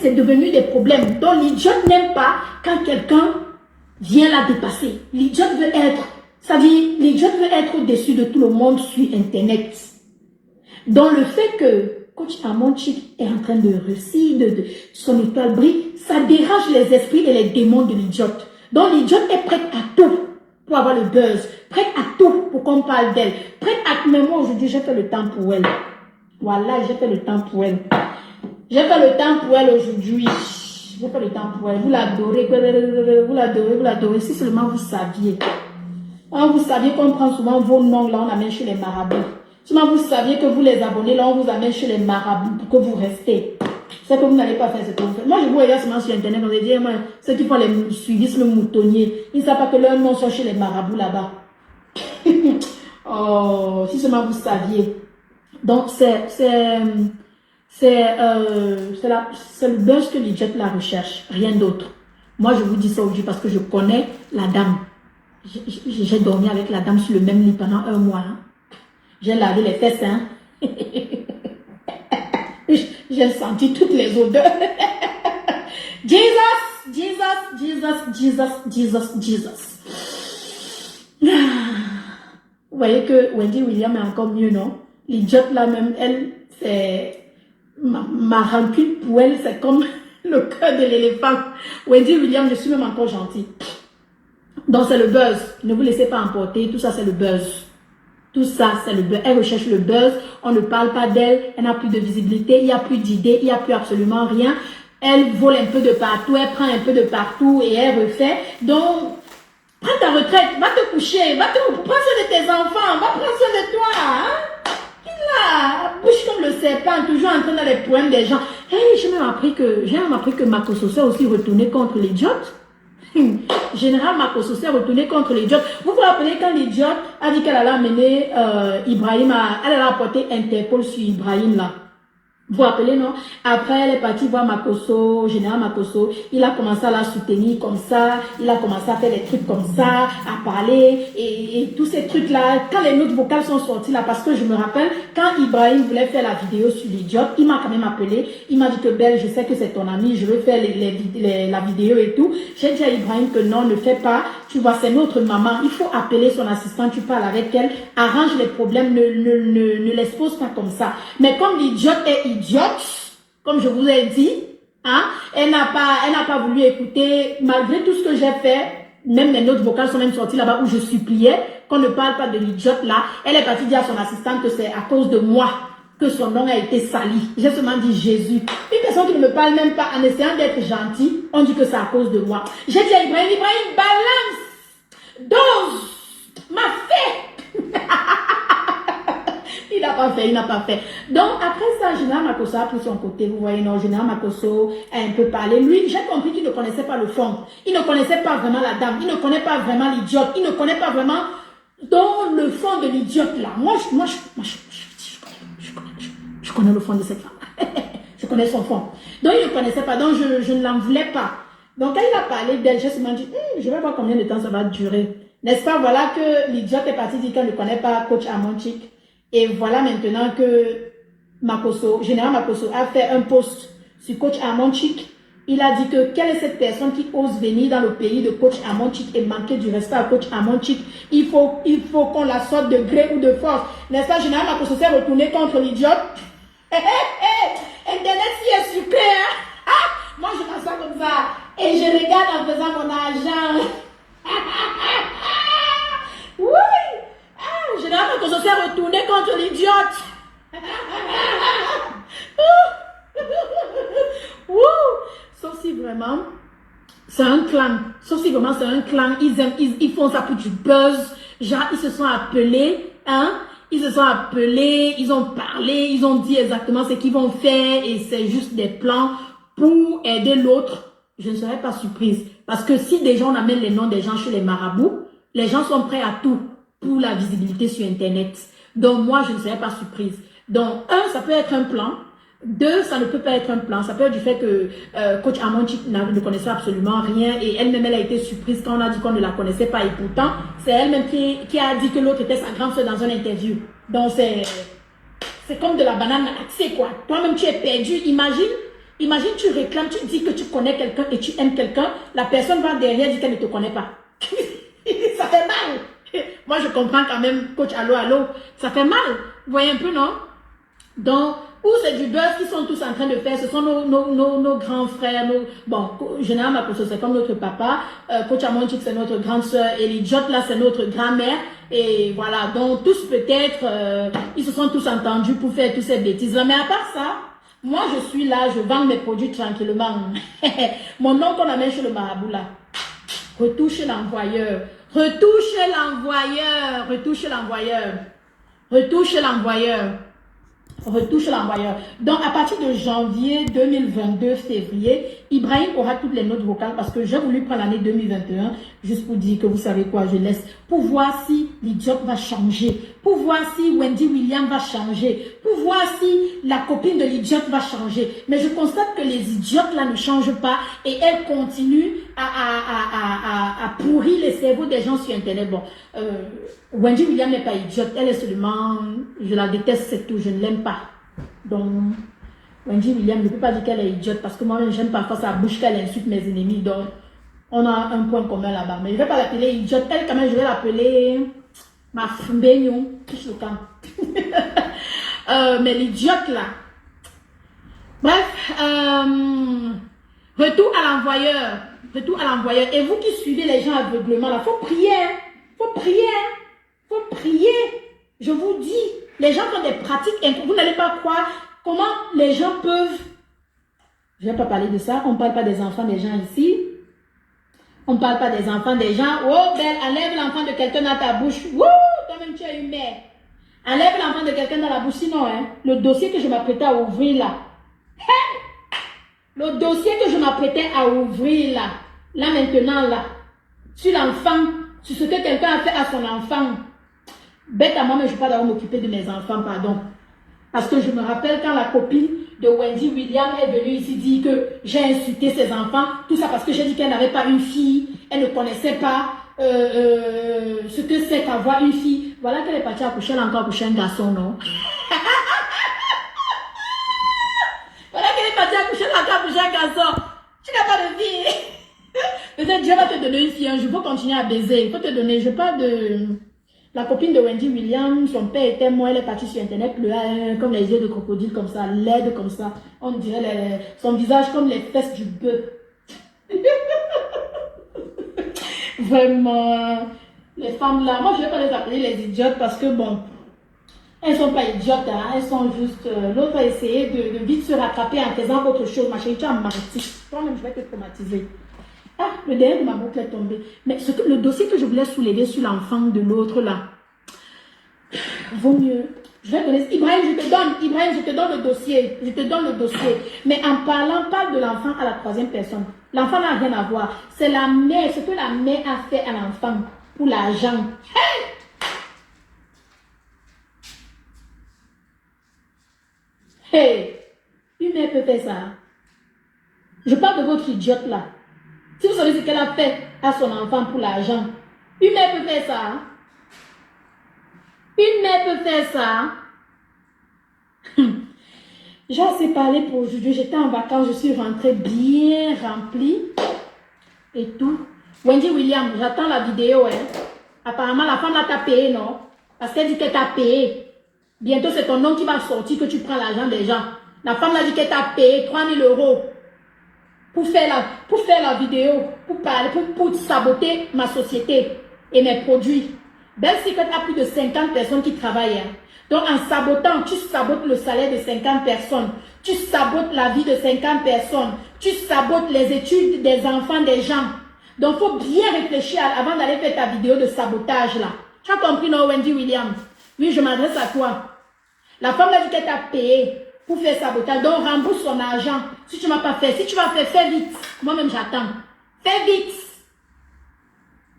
c'est devenu des problèmes. Donc l'idiote n'aime pas quand quelqu'un vient la dépasser. L'idiote veut être, ça dit, l'idiote veut être au-dessus de tout le monde sur Internet. Donc le fait que coach Amonchik est en train de réussir, son étoile brille, ça dérange les esprits et les démons de l'idiote. Donc l'idiote est prête à tout pour avoir le buzz, prête à tout pour qu'on parle d'elle, prête à... Mais moi aujourd'hui j'ai fait le temps pour elle. Voilà, j'ai fait le temps pour elle. J'ai fait le temps pour elle aujourd'hui. J'ai fait le temps pour elle. Vous l'adorez, vous l'adorez, vous l'adorez. Si seulement vous saviez. Quand vous saviez qu'on prend souvent vos noms, là on amène chez les marabouts. Seulement vous saviez que vous les abonnez, là on vous amène chez les marabouts pour que vous restez. C'est que vous n'allez pas faire ce que vous faites. Moi je vous regarde seulement sur Internet, on dit, moi, ceux qui font les suivisme moutonnier, ils ne savent pas que leurs noms sont chez les marabouts là-bas. Oh, si seulement vous saviez. Donc c'est le buzz que l'idiote la recherche, rien d'autre. Moi je vous dis ça aujourd'hui parce que je connais la dame. J'ai dormi avec la dame sur le même lit pendant 1 mois. Hein. J'ai lavé les fesses. Hein. J'ai senti toutes les odeurs. Jesus, Jesus, Jesus, Jesus, Jesus, Jesus. Vous voyez que Wendy Williams est encore mieux, non? L'idiote là même, elle, c'est... Ma rancune pour elle, c'est comme le cœur de l'éléphant. Wendy Williams, je suis même encore gentille. Donc c'est le buzz. Ne vous laissez pas emporter. Tout ça, c'est le buzz. Tout ça, c'est le buzz. Elle recherche le buzz. On ne parle pas d'elle. Elle n'a plus de visibilité. Il n'y a plus d'idées. Il n'y a plus absolument rien. Elle vole un peu de partout. Elle prend un peu de partout et elle refait. Donc, prends ta retraite. Va te coucher. Prends soin de tes enfants. Va prendre soin de toi. Hein? Là, bouche comme le serpent, toujours en train dans les poèmes des gens. Hey, j'ai même appris que Makoso s'est aussi retourné contre l'idiote. Général Makoso s'est retourné contre l'idiote. Vous vous rappelez quand l'idiote a dit qu'elle allait amener Ibrahim, elle allait apporter Interpol sur Ibrahim là. Vous vous rappelez, non? Après, elle est partie voir Makoso, Général Makoso. Il a commencé à la soutenir comme ça. Il a commencé à faire des trucs comme ça, à parler. Et tous ces trucs-là, quand les notes vocales sont sorties là, parce que je me rappelle, quand Ibrahim voulait faire la vidéo sur l'idiote, il m'a quand même appelé. Il m'a dit que Belle, je sais que c'est ton ami, je veux faire la vidéo et tout. J'ai dit à Ibrahim que non, ne fais pas. Tu vois, c'est notre maman. Il faut appeler son assistant, tu parles avec elle, arrange les problèmes, ne l'expose pas comme ça. Mais comme l'idiote est idiote, comme je vous ai dit, hein, elle n'a pas voulu écouter, malgré tout ce que j'ai fait, même mes notes vocales sont même sorties là-bas où je suppliais qu'on ne parle pas de l'idiote là. Elle est partie dire à son assistante que c'est à cause de moi que son nom a été sali. J'ai seulement dit Jésus. Une personne qui ne me parle même pas en essayant d'être gentil, on dit que c'est à cause de moi. J'ai dit à Ibrahim, balance, dose, ma fée. Il n'a pas fait. Donc, après ça, Général Makoso a pris son côté. Vous voyez, non, Général Makoso a un peu parlé. Lui, j'ai compris qu'il ne connaissait pas le fond. Il ne connaissait pas vraiment la dame. Il ne connaît pas vraiment l'idiote. Il ne connaît pas vraiment dans le fond de l'idiote là. Je connais le fond de cette femme. Je connais son fond. Donc, il ne connaissait pas. Donc, je ne l'en voulais pas. Donc, quand il a parlé d'elle, j'ai seulement dit, je vais voir combien de temps ça va durer. N'est-ce pas? Voilà que l'idiote est parti dire qu'elle ne connaît pas coach Amonchik. Et voilà maintenant que Général Makoso a fait un post sur coach Amonchik. Il a dit que quelle est cette personne qui ose venir dans le pays de coach Amonchik et manquer du respect à coach Amonchik. Il faut qu'on la sorte de gré ou de force. N'est-ce pas? Général Makoso s'est retourné contre l'idiote. Internet si est sucré, hein? Moi je m'assois comme ça et je regarde en faisant mon argent. Oui! Général Makoso s'est retourné contre l'idiote. Sauf si vraiment c'est un clan. Sauf si vraiment c'est un clan. Ils font ça pour du buzz. Genre, ils se sont appelés, hein? Ils se sont appelés, ils ont parlé, ils ont dit exactement ce qu'ils vont faire et c'est juste des plans pour aider l'autre. Je ne serais pas surprise. Parce que si des gens amènent les noms des gens chez les marabouts, les gens sont prêts à tout pour la visibilité sur Internet. Donc, moi, je ne serais pas surprise. Donc, ça peut être un plan. 2, ça ne peut pas être un plan. Ça peut être du fait que coach Amonchik ne connaissait absolument rien et elle-même, elle a été surprise quand on a dit qu'on ne la connaissait pas. Et pourtant, c'est elle-même qui a dit que l'autre était sa grande soeur dans une interview. Donc, c'est comme de la banane axée, quoi. Toi-même, tu es perdu. Imagine Imagine, tu réclames, tu dis que tu connais quelqu'un et tu aimes quelqu'un, la personne va derrière dire qu'elle ne te connaît pas. Ça fait mal. Moi, je comprends quand même, coach, allô, allô, ça fait mal. Vous voyez un peu, non? Donc, ou c'est du buzz qu'ils sont tous en train de faire, ce sont nos grands frères, bon, généralement, c'est comme notre papa, coach Amonchik, c'est notre grande soeur, et les Jot, là, c'est notre grand-mère, et voilà, donc tous peut-être, ils se sont tous entendus pour faire toutes ces bêtises-là, mais à part ça, moi, je suis là, je vends mes produits tranquillement. Mon nom qu'on amène chez le marabout, là, retouche l'envoyeur, retouche l'envoyeur, retouche l'envoyeur, retouche l'envoyeur. Retouche l'envoyeur. Donc, à partir de janvier 2022, février, Ibrahim aura toutes les notes vocales parce que j'ai voulu prendre l'année 2021 juste pour dire que vous savez quoi, je laisse pour voir si l'idiot va changer, pour voir si Wendy Williams va changer, pour voir si la copine de l'idiot va changer. Mais je constate que les idiotes là ne changent pas et elles continuent à pourrir les cerveaux des gens sur Internet. Bon, Wendy Williams n'est pas idiote, elle est seulement, je la déteste, c'est tout, je ne l'aime pas. Donc, Wendy Williams, je ne peux pas dire qu'elle est idiote parce que moi-même, j'aime parfois sa bouche qu'elle insulte mes ennemis. Donc, on a un point commun là-bas. Mais je ne vais pas l'appeler idiote. Elle, quand même, je vais l'appeler ma fmbénion. Touche le camp. Mais l'idiote là. Bref, retour à l'envoyeur. Retour à l'envoyeur. Et vous qui suivez les gens aveuglement là, il faut prier. Faut prier. Faut prier. Je vous dis, les gens font des pratiques, vous n'allez pas croire comment les gens peuvent... Je ne vais pas parler de ça, on ne parle pas des enfants des gens ici. On ne parle pas des enfants des gens. Oh, belle, enlève l'enfant de quelqu'un dans ta bouche. Wouh, toi-même tu as une mère. Enlève l'enfant de quelqu'un dans la bouche, sinon, hein, le dossier que je m'apprêtais à ouvrir là. Hey! Le dossier que je m'apprêtais à ouvrir là maintenant là, sur l'enfant, sur ce que quelqu'un a fait à son enfant. Bête à moi, mais je ne vais pas d'abord m'occuper de mes enfants, pardon. Parce que je me rappelle quand la copine de Wendy Williams est venue ici dire que j'ai insulté ses enfants, tout ça parce que j'ai dit qu'elle n'avait pas une fille, elle ne connaissait pas ce que c'est qu'avoir une fille. Voilà qu'elle est partie accoucher, elle a encore accouché un garçon, non? Voilà qu'elle est partie accoucher, elle a encore accouché un garçon. Tu n'as pas de fille. Peut-être Dieu va te donner une fille, hein. Je veux continuer à baiser. Il faut te donner, je parle de... La copine de Wendy Williams, son père était mort, elle est partie sur Internet, pleurait comme les yeux de crocodile, comme ça, laide comme ça. On dirait son visage comme les fesses du bœuf. Vraiment, les femmes là, moi je ne vais pas les appeler les idiotes parce que bon, elles ne sont pas idiotes, hein, elles sont juste... L'autre a essayé de vite se rattraper en faisant autre chose, ma chérie, tu as menti. Toi-même, je vais te traumatiser. Ah, le derrière de ma boucle est tombé. Mais le dossier que je voulais soulever sur l'enfant de l'autre là, vaut mieux. Je vais donner. Ibrahim, je te donne le dossier. Je te donne le dossier. Mais en parlant, parle de l'enfant à la troisième personne. L'enfant n'a rien à voir. C'est la mère, ce que la mère a fait à l'enfant pour l'argent. Hey! Hey! Une mère peut faire ça. Je parle de votre idiote là. Si vous savez ce qu'elle a fait à son enfant pour l'argent, une mère peut faire ça. Une mère peut faire ça. J'ai assez parlé pour aujourd'hui. J'étais en vacances, je suis rentrée bien remplie. Et tout. Wendy Williams, j'attends la vidéo. Hein. Apparemment, la femme là t'a payé, non? Parce qu'elle dit qu'elle t'a payé. Bientôt, c'est ton nom qui va sortir que tu prends l'argent des gens. La femme là dit qu'elle t'a payé 3000 € pour faire la vidéo, pour parler, pour saboter ma société et mes produits. Belle Secret a plus de 50 personnes qui travaillent. Hein. Donc, en sabotant, tu sabotes le salaire de 50 personnes. Tu sabotes la vie de 50 personnes. Tu sabotes les études des enfants des gens. Donc, il faut bien réfléchir avant d'aller faire ta vidéo de sabotage là. Tu as compris, non, Wendy Williams? Oui, je m'adresse à toi. La femme a dit qu'elle t'a payé pour faire sabotage. Donc, rembourse son argent. Si tu ne m'as pas fait, si tu vas faire, fais vite. Moi-même, j'attends. Fais vite.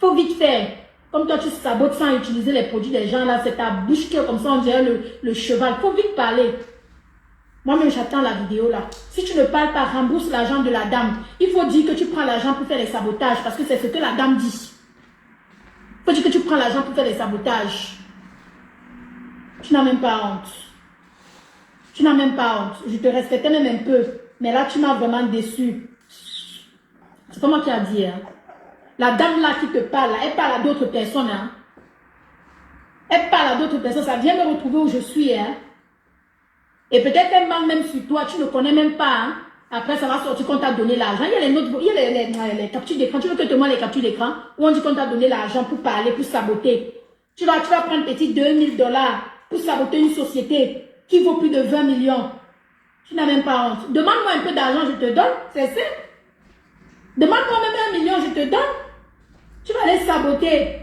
Faut vite faire. Comme toi, tu sabotes sans utiliser les produits des gens, là, c'est ta bouche qui est comme ça, on dirait le cheval. Faut vite parler. Moi-même, j'attends la vidéo, là. Si tu ne parles pas, rembourse l'argent de la dame. Il faut dire que tu prends l'argent pour faire les sabotages, parce que c'est ce que la dame dit. Il faut dire que tu prends l'argent pour faire les sabotages. Tu n'as même pas honte. Tu n'as même pas honte. Je te respectais même un peu. Mais là, tu m'as vraiment déçu. C'est pas moi qui a dit. Hein. La dame là qui te parle, là, elle parle à d'autres personnes. Hein. Elle parle à d'autres personnes. Ça vient me retrouver où je suis. Hein. Et peut-être qu'elle ment même sur toi. Tu ne connais même pas. Hein. Après, ça va sortir qu'on t'a donné l'argent. Il y a les notes, il y a les captures d'écran. Tu veux que te montre les captures d'écran où on dit qu'on t'a donné l'argent pour parler, pour saboter. Tu vas prendre petit $2000 pour saboter une société qui vaut plus de 20 millions. Tu n'as même pas honte. Demande-moi un peu d'argent, je te donne. C'est ça. Demande-moi même 1 million, je te donne. Tu vas aller saboter.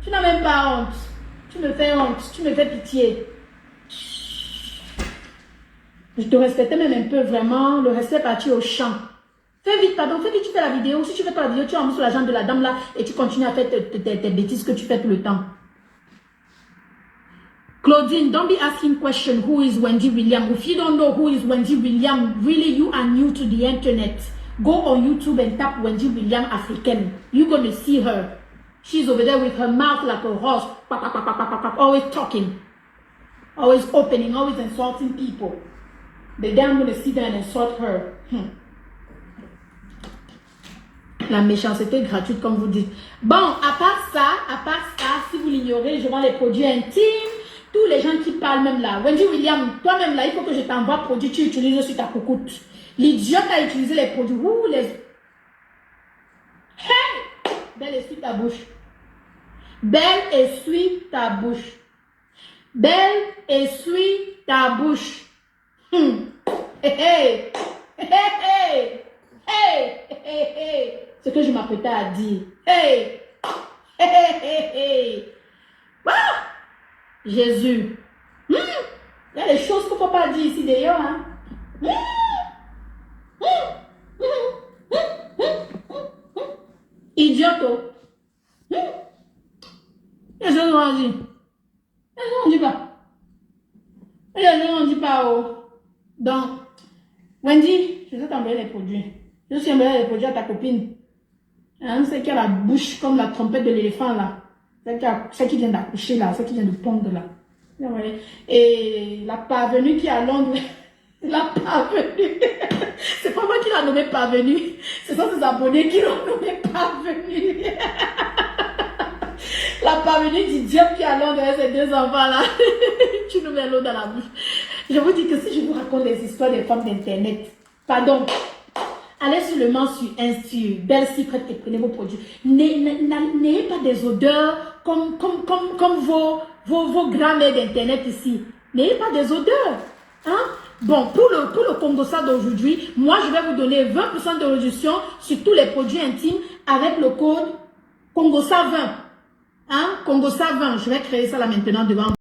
Tu n'as même pas honte. Tu me fais honte. Tu me fais pitié. Je te respectais même un peu, vraiment. Le respect est parti au champ. Fais vite, pardon. Fais vite, tu fais la vidéo. Si tu fais pas la vidéo, tu envoies sur la jambe de la dame là et tu continues à faire tes bêtises que tu fais tout le temps. Claudine, don't be asking question who is Wendy Williams. If you don't know who is Wendy Williams, really you are new to the internet. Go on YouTube and tap Wendy Williams African. You're going to see her. She's over there with her mouth like a horse. Always talking. Always opening. Always insulting people. The day I'm going to sit there and insult her. La méchanceté gratuite, comme vous dites. Bon, à part ça, si vous l'ignorez, je vends les produits intimes. Tous les gens qui parlent même là. Wendy Williams, toi-même là, il faut que je t'envoie produits, tu utilises sur ta coucoute. L'idiote a utilisé les produits. Ouh, les... Hey! Belle, essuie ta bouche. Belle, essuie ta bouche. Belle, essuie ta bouche. Hey, hey, hey, hey, hey, hey. Ce que je m'apprêtais à dire. Hey, hey, hey, hey. Ah! Jésus. Il y a des choses qu'il ne faut pas dire ici d'ailleurs. Hein? Idioto. Qu'est-ce qu'on dit? Qu'est-ce qu'on dit pas? Qu'est-ce qu'on dit pas? Oh. Donc, Wendy, je vais t'envoyer les produits. Je vais envoyer les produits à ta copine. Hein, celle qui a la bouche comme la trompette de l'éléphant là. Celle qui vient d'accoucher là, celle qui vient de pondre là. Et la parvenue qui est à Londres, la parvenue, c'est pas moi qui l'a nommé parvenue, ce sont ses abonnés qui l'ont nommé parvenue. La parvenue du diable qui est à Londres avec ses 2 enfants là, tu nous mets l'eau dans la bouche. Je vous dis que si je vous raconte les histoires des femmes d'internet, pardon, allez seulement sur Belle Secret et prenez vos produits. N'ayez pas des odeurs comme vos grands-mères d'internet ici. N'ayez pas des odeurs. Hein? Bon, pour le Congosa d'aujourd'hui, moi je vais vous donner 20% de réduction sur tous les produits intimes avec le code Congosa 20. Hein? Congosa 20. Je vais créer ça là maintenant devant vous.